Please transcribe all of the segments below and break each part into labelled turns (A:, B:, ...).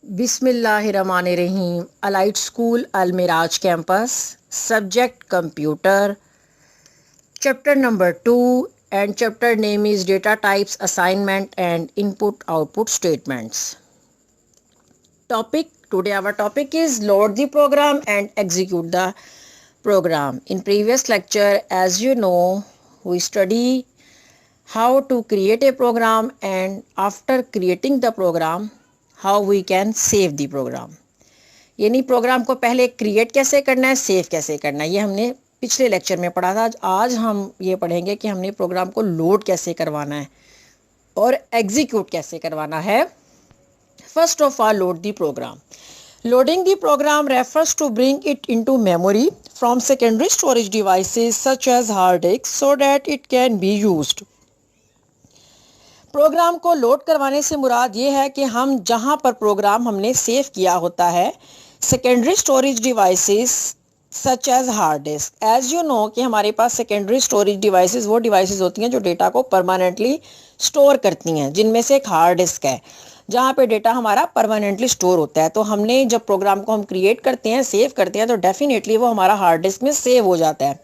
A: بسم اللہ الرحمن الرحیم. Elite school Almiraj campus, subject computer, chapter number 2 and chapter name is data types, assignment and input output statements. Today our topic is load the program and execute the program. In previous lecture, as you know, we study how to create a program and after creating the program how we can save the program. یعنی programme کو پہلے create کیسے کرنا ہے, save کیسے کرنا ہے, یہ ہم نے پچھلے لیکچر میں پڑھا تھا. آج ہم یہ پڑھیں گے کہ ہم نے پروگرام کو لوڈ کیسے کروانا ہے اور ایگزیکیوٹ کیسے کروانا ہے. First of all, load the program. Loading the program refers to bring it into memory from secondary storage devices such as hard disks so that it can be used. Program کو load کروانے سے مراد یہ ہے کہ ہم جہاں پر programme ہم نے سیو کیا ہوتا ہے, secondary storage devices such as hard disk. As you know کہ ہمارے پاس سیکنڈری اسٹوریج ڈیوائسز وہ ڈیوائسز ہوتی ہیں جو ڈیٹا کو پرماننٹلی اسٹور کرتی ہیں, جن میں سے ایک ہارڈ ڈسک ہے جہاں پہ ڈیٹا ہمارا پرماننٹلی اسٹور ہوتا ہے. تو ہم نے جب پروگرام کو ہم کریٹ کرتے ہیں, سیو کرتے ہیں, تو ڈیفینیٹلی وہ ہمارا ہارڈ ڈسک میں سیو ہو جاتا ہے.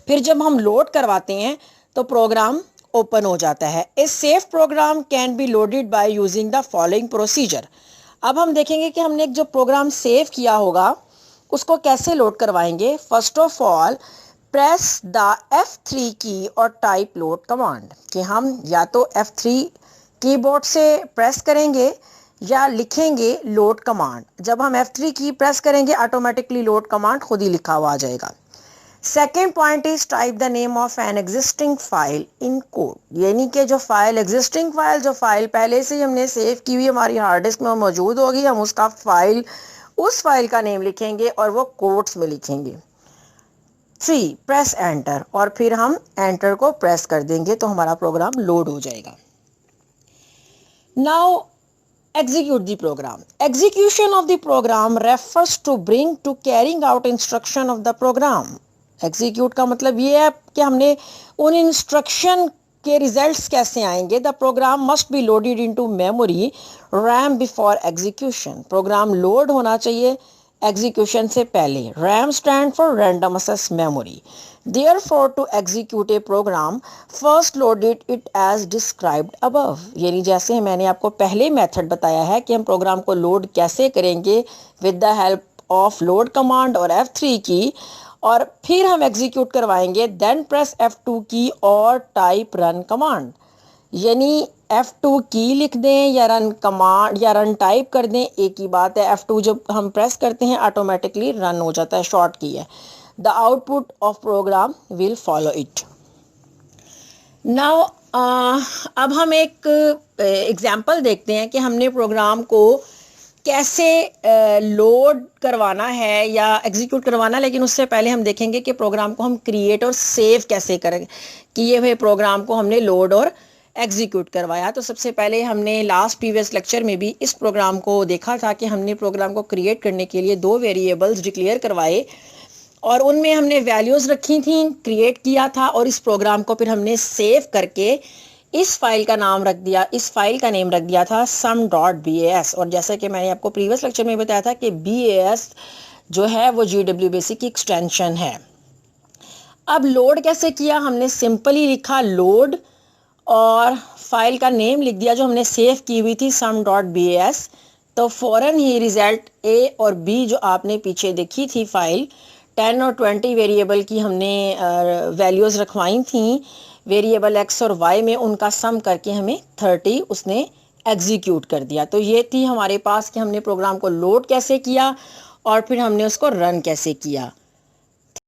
A: پھر جب ہم لوڈ کرواتے ہیں تو پروگرام اوپن ہو جاتا ہے. A safe program can be loaded by using the following procedure. اب ہم دیکھیں گے کہ ہم نے جو پروگرام سیو کیا ہوگا اس کو کیسے لوڈ کروائیں گے. First of all, press the F3 کی اور ٹائپ لوڈ کمانڈ. کہ ہم یا تو F3 کی بورڈ سے پریس کریں گے یا لکھیں گے لوڈ کمانڈ. جب ہم F3 کی پریس کریں گے آٹومیٹکلی لوڈ کمانڈ خود ہی لکھا ہوا آ جائے گا. Second point is type the name of an existing file in code. یعنی کہ جو فائل ایگزسٹنگ فائل, جو فائل پہلے سے ہم نے سیو کی ہوئی ہماری ہارڈ ڈسک میں موجود ہوگی, ہم اس فائل کا نیم لکھیں گے اور وہ کوٹس میں لکھیں گے. 3. پریس انٹر, اور پھر ہم انٹر کو پریس کر دیں گے تو ہمارا پروگرام لوڈ ہو جائے گا. Now execute the program. Execution of the program refers to bring to carrying out instruction of the program. Execute کا مطلب یہ ہے کہ ہم نے ان انسٹرکشن کے ریزلٹس کیسے آئیں گے. The program must be loaded into memory RAM before execution. Program load ہونا چاہیے ایگزیکیوشن سے پہلے. RAM stand for random access memory. Therefore, to execute a program, first loaded it as described above. یعنی جیسے میں نے آپ کو پہلے میتھڈ بتایا ہے کہ ہم پروگرام کو لوڈ کیسے کریں گے with the help of load command اور F3 کی, اور پھر ہم ایگزیکیوٹ کروائیں گے then press F2 کی اور ٹائپ رن کمانڈ. یعنی F2 کی لکھ دیں یا رن کمانڈ یا رن ٹائپ کر دیں, ایک ہی بات ہے. F2 جب ہم پریس کرتے ہیں آٹومیٹکلی رن ہو جاتا ہے, شارٹ کی ہے. The output of program will follow it. Now اب ہم ایک ایگزامپل دیکھتے ہیں کہ ہم نے پروگرام کو کیسے لوڈ کروانا ہے یا ایگزیکیوٹ کروانا. لیکن اس سے پہلے ہم دیکھیں گے کہ پروگرام کو ہم کریٹ اور سیو کیسے کریں, کہ یہ ہوئے پروگرام کو ہم نے لوڈ اور ایگزیکیوٹ کروایا. تو سب سے پہلے ہم نے لاسٹ پریویس لیکچر میں بھی اس پروگرام کو دیکھا تھا کہ ہم نے پروگرام کو کریٹ کرنے کے لیے 2 ویریبلز ڈکلیئر کروائے اور ان میں ہم نے ویلیوز رکھی تھیں, کریٹ کیا تھا, اور اس پروگرام کو پھر ہم نے سیو کر کے اس فائل کا نام رکھ دیا, اس فائل کا نیم رکھ دیا تھا sum.bas. اور جیسا کہ میں نے آپ کو پریویس لیکچر میں بتایا تھا کہ BAS جو ہے وہ GWBasic کی ایکسٹینشن ہے. اب لوڈ کیسے کیا, ہم نے سمپلی لکھا لوڈ اور فائل کا نیم لکھ دیا جو ہم نے سیو کی ہوئی تھی sum.bas. تو فوراً ہی ریزلٹ A اور B جو آپ نے پیچھے دیکھی تھی فائل 10 اور 20 ویریبل کی ہم نے ویلیوز رکھوائی تھیں ویریبل X اور Y میں, ان کا سم کر کے ہمیں 30 اس نے ایگزیکیوٹ کر دیا. تو یہ تھی ہمارے پاس کہ ہم نے پروگرام کو لوڈ کیسے کیا اور پھر ہم نے اس کو رن کیسے کیا.